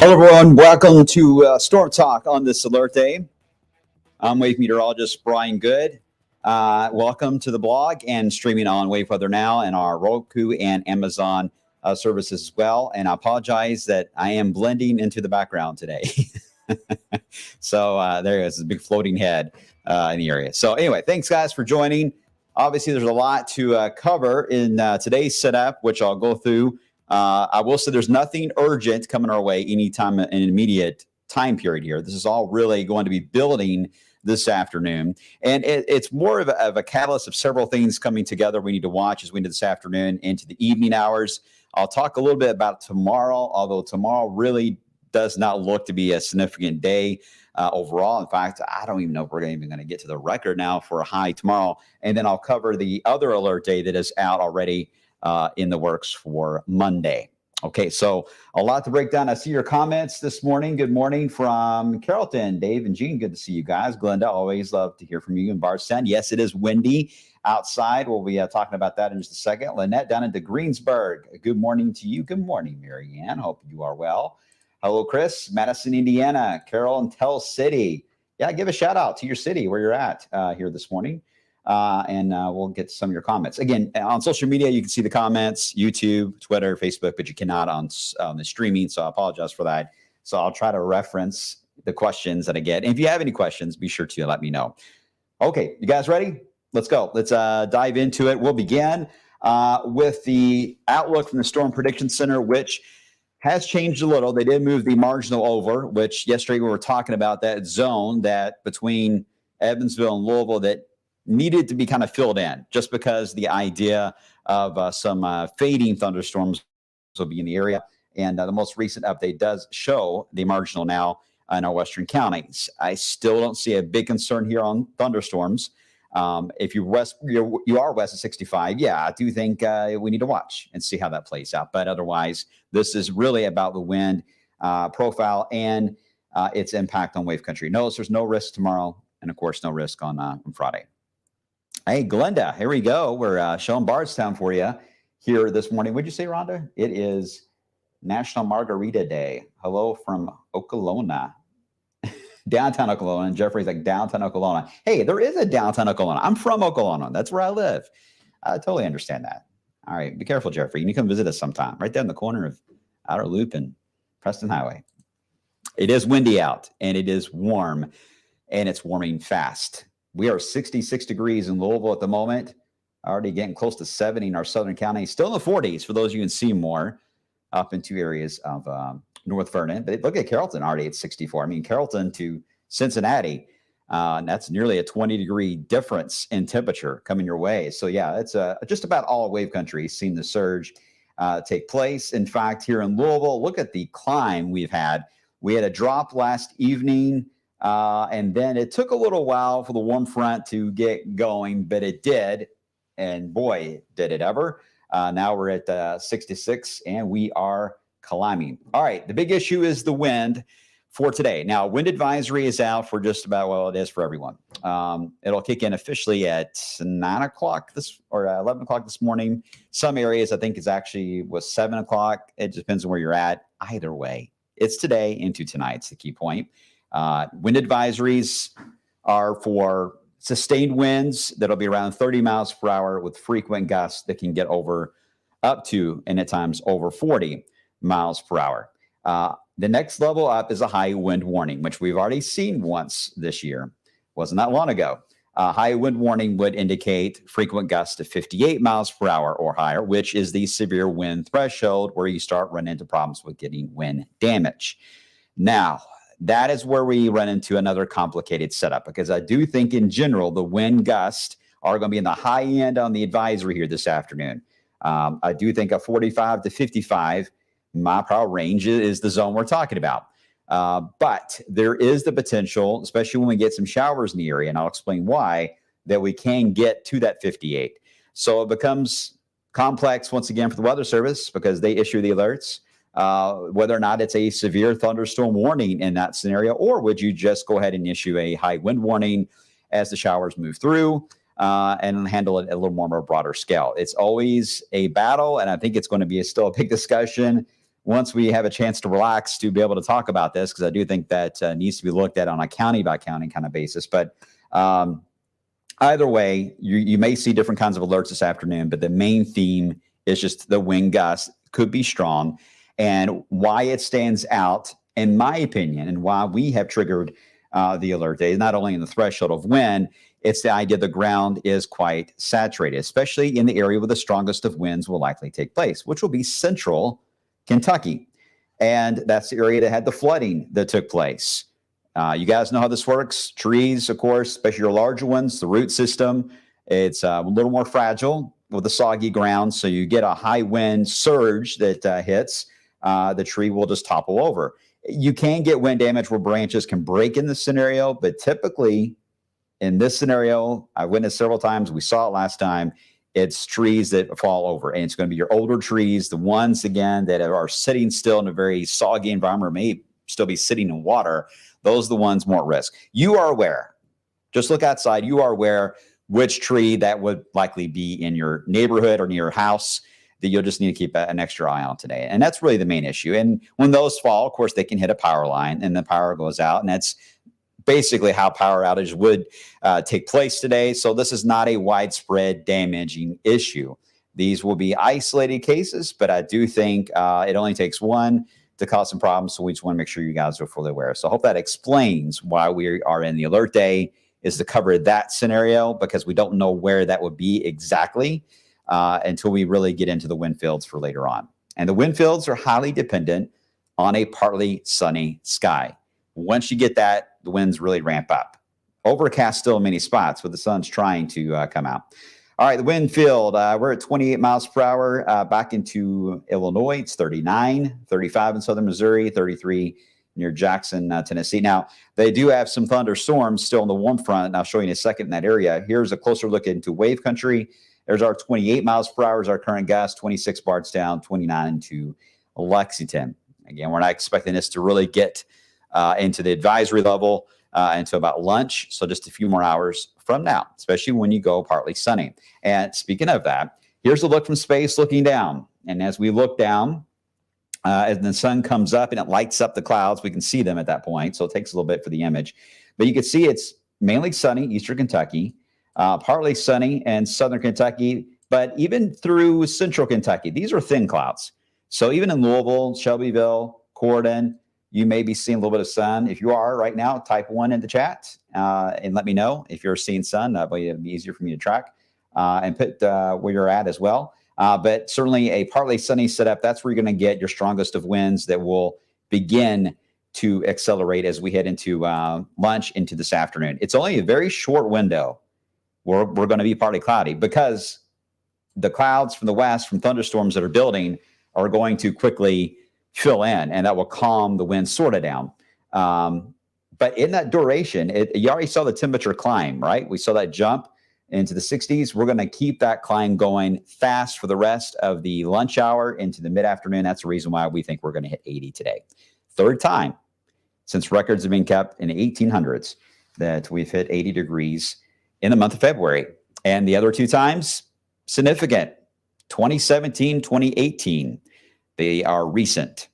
Hello, everyone. Welcome to Storm Talk on this alert day. I'm Wave Meteorologist Brian Good. Welcome to the blog and streaming on Wave Weather Now and our Roku and Amazon services as well. And I apologize that I am blending into the background today. So there is a big floating head in the area. So anyway, thanks, guys, for joining. Obviously, there's a lot to cover in today's setup, which I'll go through. I will say there's nothing urgent coming our way anytime in an immediate time period here. This is all really going to be building this afternoon. And it's more of a catalyst of several things coming together we need to watch as we do this afternoon into the evening hours. I'll talk a little bit about tomorrow, although tomorrow really does not look to be a significant day overall. In fact, I don't even know if we're even going to get to the record now for a high tomorrow. And then I'll cover the other alert day that is out already in the works for Monday. Okay, so a lot to break down. I see your comments this morning. Good morning from Carrollton, Dave and Jean. Good to see you guys. Glenda, always love to hear from you in Bardstown. Yes, it is windy outside. We'll be talking about that in just a second. Lynette down into Greensburg. Good morning to you. Good morning, Mary Ann. Hope you are well. Hello, Chris. Madison, Indiana. Carroll and Tell City. Yeah, give a shout out to your city where you're at here this morning. And we'll get to some of your comments. Again, on social media, you can see the comments, YouTube, Twitter, Facebook, but you cannot on the streaming, so I apologize for that. So I'll try to reference the questions that I get. And if you have any questions, be sure to let me know. Okay, you guys ready? Let's go. Let's dive into it. We'll begin with the outlook from the Storm Prediction Center, which has changed a little. They did move the marginal over, which yesterday we were talking about that zone that between Evansville and Louisville that needed to be kind of filled in just because the idea of some fading thunderstorms will be in the area. And the most recent update does show the marginal now in our western counties. I still don't see a big concern here on thunderstorms. If you are west of 65, yeah, I do think we need to watch and see how that plays out. But otherwise, this is really about the wind profile and its impact on wave country. Notice there's no risk tomorrow, and of course, no risk on Friday. Hey, Glenda, here we go. We're showing Bardstown for you here this morning. What'd you say, Rhonda? It is National Margarita Day. Hello from Okolona. Downtown Okolona. And Jeffrey's like, downtown Okolona. Hey, there is a downtown Okolona. I'm from Okolona. That's where I live. I totally understand that. All right, be careful, Jeffrey. You need to come visit us sometime. Right there in the corner of Outer Loop and Preston Highway. It is windy out, and it is warm, and it's warming fast. We are 66 degrees in Louisville at the moment, already getting close to 70 in our southern counties, still in the 40s for those you can see more up into areas of North Vernon. But look at Carrollton already at 64. I mean, Carrollton to Cincinnati, that's nearly a 20-degree difference in temperature coming your way. So, yeah, it's just about all wave country seen the surge take place. In fact, here in Louisville, look at the climb we've had. We had a drop last evening. And then it took a little while for the warm front to get going, but it did. And boy, did it ever. Now we're at 66 and we are climbing. All right. The big issue is the wind for today. Now, wind advisory is out for just about, well, it is for everyone. It'll kick in officially at 9 o'clock or 11 o'clock this morning. Some areas, I think, was 7 o'clock. It just depends on where you're at. Either way, it's today into tonight. It's the key point. Wind advisories are for sustained winds that'll be around 30 miles per hour with frequent gusts that can get up to, and at times over 40 miles per hour. The next level up is a high wind warning, which we've already seen once this year. Wasn't that long ago. High wind warning would indicate frequent gusts of 58 miles per hour or higher, which is the severe wind threshold where you start running into problems with getting wind damage. Now, that is where we run into another complicated setup, because I do think in general, the wind gusts are going to be in the high end on the advisory here this afternoon. I do think a 45 to 55 mile per hour range is the zone we're talking about. But there is the potential, especially when we get some showers in the area, and I'll explain why, that we can get to that 58. So it becomes complex once again for the Weather Service because they issue the alerts, whether or not it's a severe thunderstorm warning in that scenario, or would you just go ahead and issue a high wind warning as the showers move through and handle it at a little more of a broader scale. It's always a battle, and I think it's going to be still a big discussion once we have a chance to relax to be able to talk about this, because I do think that needs to be looked at on a county by county kind of basis. But either way, you may see different kinds of alerts this afternoon, but the main theme is just the wind gusts could be strong. And why it stands out, in my opinion, and why we have triggered the alert day, not only in the threshold of wind, it's the idea the ground is quite saturated, especially in the area where the strongest of winds will likely take place, which will be central Kentucky. And that's the area that had the flooding that took place. You guys know how this works. Trees, of course, especially your larger ones, the root system, it's a little more fragile with the soggy ground. So you get a high wind surge that hits, the tree will just topple over. You can get wind damage where branches can break in this scenario, but typically in this scenario, I witnessed several times, we saw it last time, it's trees that fall over, and it's going to be your older trees, the ones, again, that are sitting still in a very soggy environment, or may still be sitting in water. Those are the ones more at risk. You are aware. Just look outside. You are aware which tree that would likely be in your neighborhood or near your house that you'll just need to keep an extra eye on today. And that's really the main issue. And when those fall, of course, they can hit a power line and the power goes out. And that's basically how power outages would take place today. So this is not a widespread damaging issue. These will be isolated cases, but I do think it only takes one to cause some problems. So we just want to make sure you guys are fully aware. So I hope that explains why we are in the alert day, is to cover that scenario, because we don't know where that would be exactly until we really get into the wind fields for later on. And the wind fields are highly dependent on a partly sunny sky. Once you get that, the winds really ramp up. Overcast still in many spots, but the sun's trying to come out. All right, the wind field, we're at 28 miles per hour back into Illinois. It's 39, 35 in southern Missouri, 33 near Jackson, Tennessee. Now, they do have some thunderstorms still in the warm front, and I'll show you in a second in that area. Here's a closer look into wave country. There's our 28 miles per hour is our current gust, 26 Bardstown, 29 into Lexington. Again, we're not expecting this to really get into the advisory level until about lunch. So just a few more hours from now, especially when you go partly sunny. And speaking of that, here's a look from space looking down. And as we look down, as the sun comes up and it lights up the clouds, we can see them at that point. So it takes a little bit for the image. But you can see it's mainly sunny, eastern Kentucky, partly sunny in southern Kentucky, but even through central Kentucky, these are thin clouds. So even in Louisville, Shelbyville, Corydon, you may be seeing a little bit of sun. If you are right now, type 1 in the chat and let me know if you're seeing sun. That way it'll be easier for me to track and put where you're at as well. But certainly a partly sunny setup, that's where you're going to get your strongest of winds that will begin to accelerate as we head into lunch into this afternoon. It's only a very short window where we're going to be partly cloudy, because the clouds from the west, from thunderstorms that are building, are going to quickly fill in, and that will calm the wind sort of down. But in that duration, you already saw the temperature climb, right? We saw that jump into the 60s. We're going to keep that climb going fast for the rest of the lunch hour into the mid-afternoon. That's the reason why we think we're going to hit 80 today. Third time since records have been kept in the 1800s that we've hit 80 degrees in the month of February. And the other two times, significant, 2017, 2018. They are recent.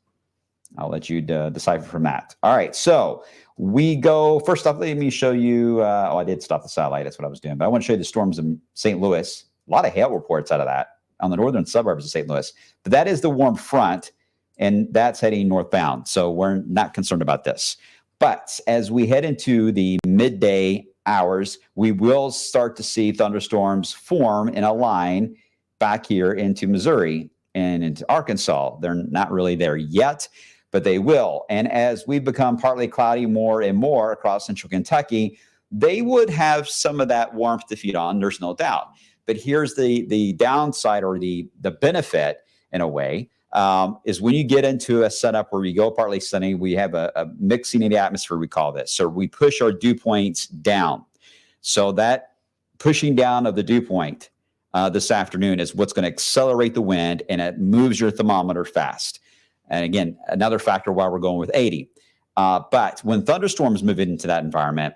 I'll let you decipher from that. All right, so we go, first off, let me show you, I did stop the satellite, that's what I was doing, but I want to show you the storms in St. Louis. A lot of hail reports out of that on the northern suburbs of St. Louis. But that is the warm front, and that's heading northbound, so we're not concerned about this. But as we head into the midday hours, we will start to see thunderstorms form in a line back here into Missouri and into Arkansas. They're not really there yet, but they will. And as we become partly cloudy more and more across central Kentucky, they would have some of that warmth to feed on, there's no doubt. But here's the downside, or the benefit in a way, is when you get into a setup where we go partly sunny, we have a mixing in the atmosphere, we call this. So we push our dew points down. So that pushing down of the dew point this afternoon is what's going to accelerate the wind, and it moves your thermometer fast. And again, another factor why we're going with 80. But when thunderstorms move into that environment,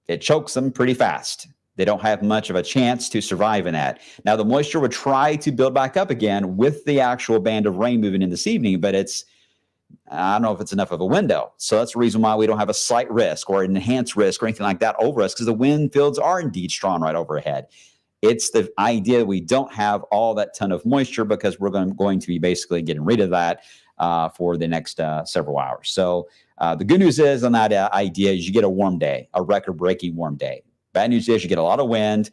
it chokes them pretty fast. They don't have much of a chance to survive in that. Now, the moisture would try to build back up again with the actual band of rain moving in this evening, but I don't know if it's enough of a window. So that's the reason why we don't have a slight risk or an enhanced risk or anything like that over us, because the wind fields are indeed strong right overhead. It's the idea we don't have all that ton of moisture, because we're going to be basically getting rid of that for the next several hours. So the good news is on that idea is you get a warm day, a record-breaking warm day. Bad news is you get a lot of wind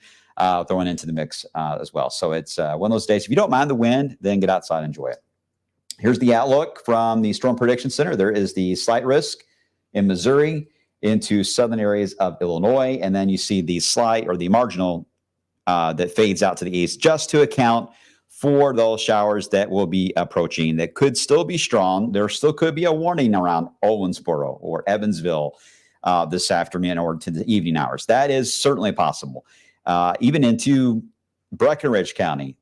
thrown into the mix as well. So it's one of those days, if you don't mind the wind, then get outside and enjoy it. Here's the outlook from the Storm Prediction Center. There is the slight risk in Missouri into southern areas of Illinois. And then you see the slight, or the marginal, that fades out to the east, just to account for those showers that will be approaching that could still be strong. There still could be a warning around Owensboro or Evansville this afternoon or to the evening hours. That is certainly possible. Even into Breckenridge County,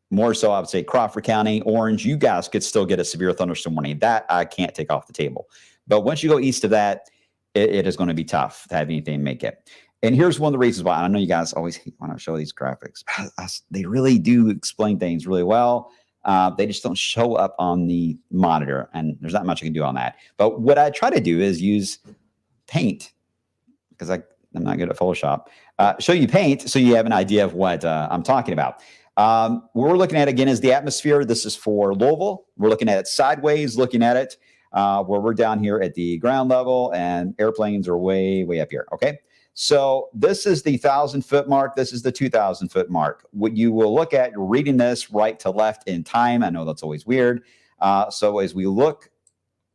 more so I would say Crawford County, Orange, you guys could still get a severe thunderstorm warning. That I can't take off the table. But once you go east of that, it is going to be tough to have anything make it. And here's one of the reasons why. I know you guys always want to show these graphics. They really do explain things really well. They just don't show up on the monitor, and there's not much I can do on that. But what I try to do is use paint, because I'm not good at Photoshop. Show you paint so you have an idea of what I'm talking about. What we're looking at, again, is the atmosphere. This is for Louisville. We're looking at it sideways, looking at it where we're down here at the ground level, and airplanes are way, way up here, okay? So this is the 1,000-foot mark. This is the 2,000-foot mark. What you will look at, you're reading this right to left in time. I know that's always weird. So as we look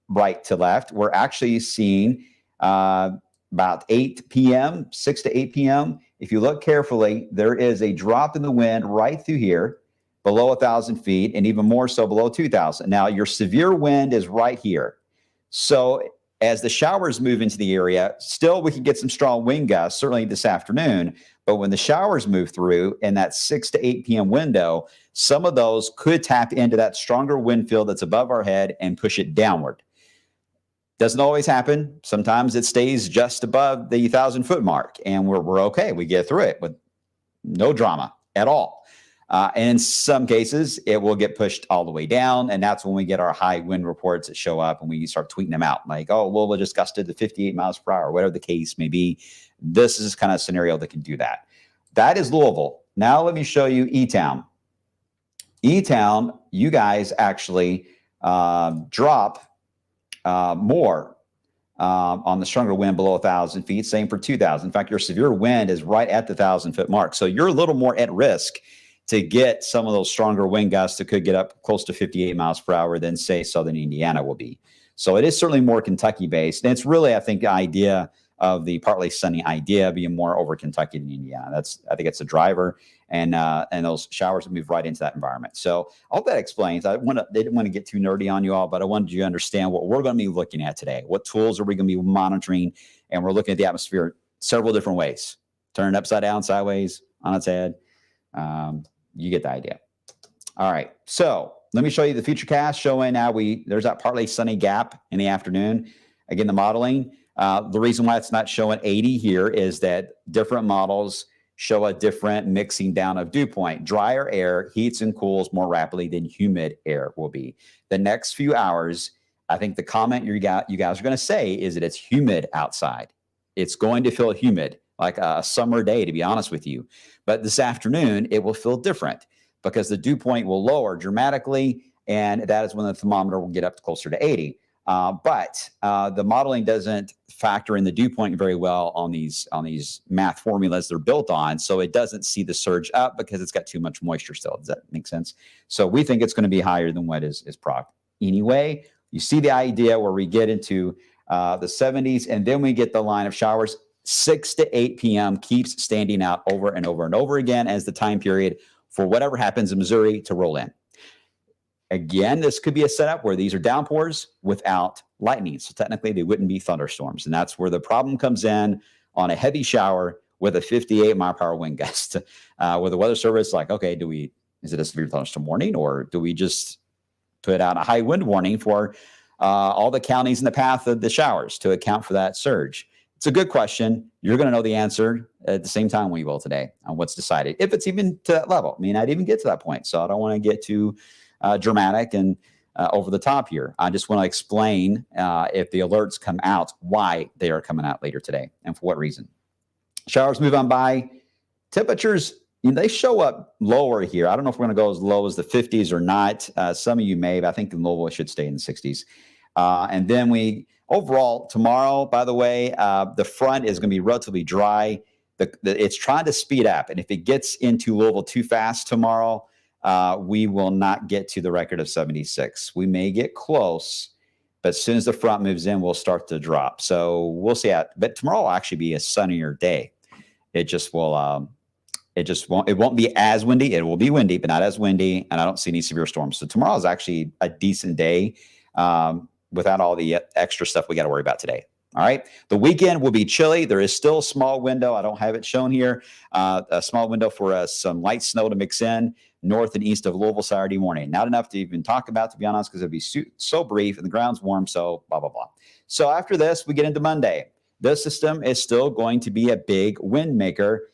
right to left, we're actually seeing about 8 p.m., 6 to 8 p.m. If you look carefully, there is a drop in the wind right through here, below 1,000 feet, and even more so below 2,000. Now, your severe wind is right here. So as the showers move into the area, still we can get some strong wind gusts, certainly this afternoon. But when the showers move through in that 6 to 8 p.m. window, some of those could tap into that stronger wind field that's above our head and push it downward. Doesn't always happen. Sometimes it stays just above the 1,000-foot mark, and we're okay. We get through it with no drama at all. And in some cases, it will get pushed all the way down, and that's when we get our high wind reports that show up, and we start tweeting them out like, oh, well, we'll just gusted to 58 miles per hour, whatever the case may be. This is kind of a scenario that can do that. That is Louisville. Now let me show you E-Town. E-Town, you guys actually drop more on the stronger wind below 1,000 feet. Same for 2,000. In fact, your severe wind is right at the 1,000-foot mark. So you're a little more at risk to get some of those stronger wind gusts that could get up close to 58 miles per hour than, say, southern Indiana will be. So it is certainly more Kentucky-based. And it's really, I think, the idea of the partly sunny idea being more over Kentucky than Indiana. I think it's a driver, and those showers move right into that environment. So I hope that explains. They didn't want to get too nerdy on you all, but I wanted you to understand what we're going to be looking at today. What tools are we going to be monitoring? And we're looking at the atmosphere several different ways. Turn it upside down, sideways, on its head. You get the idea. All right. So let me show you the FUTURECAST showing now there's that partly sunny gap in the afternoon. Again, the modeling, the reason why it's not showing 80 here is that different models show a different mixing down of dew point. Drier air heats and cools more rapidly than humid air will be. The next few hours, I think the comment you guys are going to say is that it's humid outside. It's going to feel humid, like a summer day, to be honest with you. But this afternoon, it will feel different because the dew point will lower dramatically, and that is when the thermometer will get up closer to 80. But the modeling doesn't factor in the dew point very well on these math formulas they're built on, so it doesn't see the surge up because it's got too much moisture still. Does that make sense? So we think it's going to be higher than what is prog. Anyway, you see the idea where we get into the 70s, and then we get the line of showers. 6 to 8 p.m. keeps standing out over and over and over again as the time period for whatever happens in Missouri to roll in. Again, this could be a setup where these are downpours without lightning. So technically, they wouldn't be thunderstorms. And that's where the problem comes in on a heavy shower with a 58 mile per hour wind gust, where the weather service is like, okay, is it a severe thunderstorm warning, or do we just put out a high wind warning for all the counties in the path of the showers to account for that surge? It's a good question. You're going to know the answer at the same time we will today on what's decided, if it's even to that level. I mean, I'd even get to that point. So I don't want to get too dramatic and over the top here. I just want to explain if the alerts come out, why they are coming out later today and for what reason. Showers move on by. Temperatures, they show up lower here. I don't know if we're going to go as low as the 50s or not. Some of you may, but I think the Louisville should stay in the 60s. And then overall, tomorrow, by the way, the front is going to be relatively dry. It's trying to speed up. And if it gets into Louisville too fast tomorrow, we will not get to the record of 76. We may get close, but as soon as the front moves in, we'll start to drop. So we'll see. But tomorrow will actually be a sunnier day. It just will. It won't be as windy. It will be windy, but not as windy. And I don't see any severe storms. So tomorrow is actually a decent day without all the extra stuff we got to worry about today. All right. The weekend will be chilly. There is still a small window. I don't have it shown here. A small window for some light snow to mix in north and east of Louisville Saturday morning. Not enough to even talk about, to be honest, because it'll be so brief and the ground's warm. So blah, blah, blah. So after this, we get into Monday. This system is still going to be a big wind maker,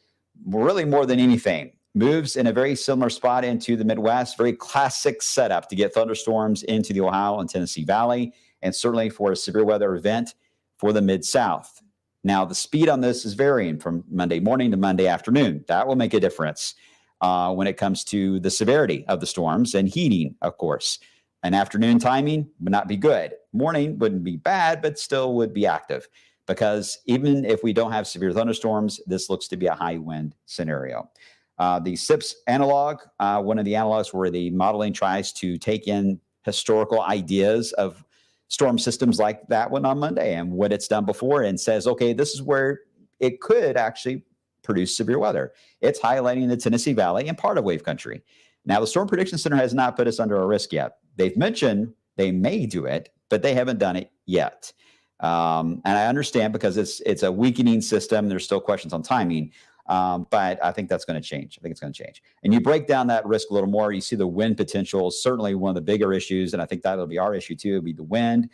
really more than anything. Moves in a very similar spot into the Midwest. Very classic setup to get thunderstorms into the Ohio and Tennessee Valley, and certainly for a severe weather event for the Mid-South. Now, the speed on this is varying from Monday morning to Monday afternoon. That will make a difference when it comes to the severity of the storms and heating, of course. An afternoon timing would not be good. Morning wouldn't be bad, but still would be active, because even if we don't have severe thunderstorms, this looks to be a high wind scenario. The SIPS analog, one of the analogs where the modeling tries to take in historical ideas of storm systems like that one on Monday and what it's done before, and says, okay, this is where it could actually produce severe weather. It's highlighting the Tennessee Valley and part of wave country. Now, the Storm Prediction Center has not put us under a risk yet. They've mentioned they may do it, but they haven't done it yet. And I understand, because it's a weakening system. There's still questions on timing. But I think that's going to change. I think it's going to change. And you break down that risk a little more. You see the wind potential is certainly one of the bigger issues. And I think that'll be our issue too. It'll be the wind,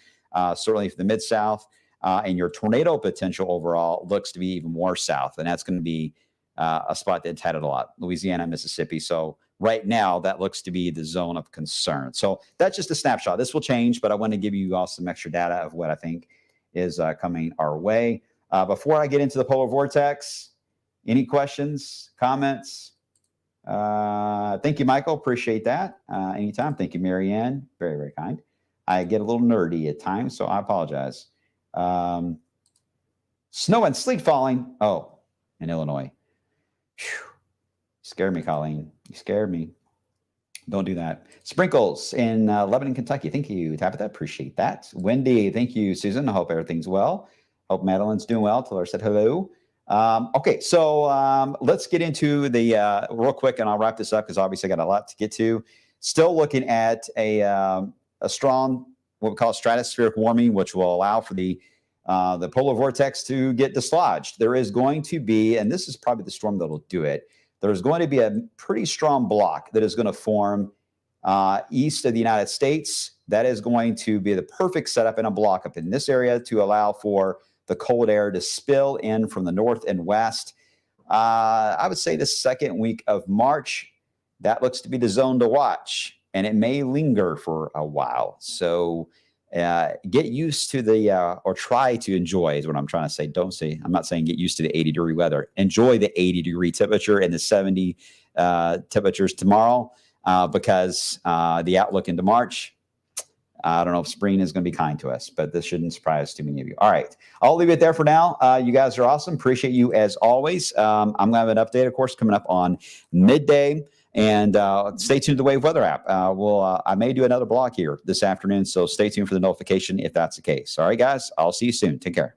certainly for the Mid-South. And your tornado potential overall looks to be even more south. And that's going to be a spot that's had it a lot, Louisiana, Mississippi. So right now, that looks to be the zone of concern. So that's just a snapshot. This will change, but I want to give you all some extra data of what I think is coming our way. Before I get into the polar vortex, any questions, comments? Thank you, Michael. Appreciate that. Anytime. Thank you, Marianne. Very, very kind. I get a little nerdy at times, so I apologize. Snow and sleet falling. Oh, in Illinois. Whew. Scared me, Colleen. You scared me. Don't do that. Sprinkles in Lebanon, Kentucky. Thank you, Tabitha. Appreciate that. Wendy, thank you, Susan. I hope everything's well. Hope Madeline's doing well. Tell her I said hello. Okay, so let's get into the real quick, and I'll wrap this up because obviously I got a lot to get to. Still looking at a strong, what we call stratospheric warming, which will allow for the polar vortex to get dislodged. There is going to be, and this is probably the storm that will do it, there's going to be a pretty strong block that is going to form east of the United States, that is going to be the perfect setup in a block up in this area to allow for the cold air to spill in from the north and west. I would say the second week of March, that looks to be the zone to watch, and it may linger for a while. So get used to the, or try to enjoy is what I'm trying to say. I'm not saying get used to the 80-degree weather. Enjoy the 80-degree temperature and the 70 temperatures tomorrow because the outlook into March, I don't know if spring is going to be kind to us, but this shouldn't surprise too many of you. All right. I'll leave it there for now. You guys are awesome. Appreciate you as always. I'm going to have an update, of course, coming up on midday. And stay tuned to the Wave Weather app. I may do another blog here this afternoon, so stay tuned for the notification if that's the case. All right, guys. I'll see you soon. Take care.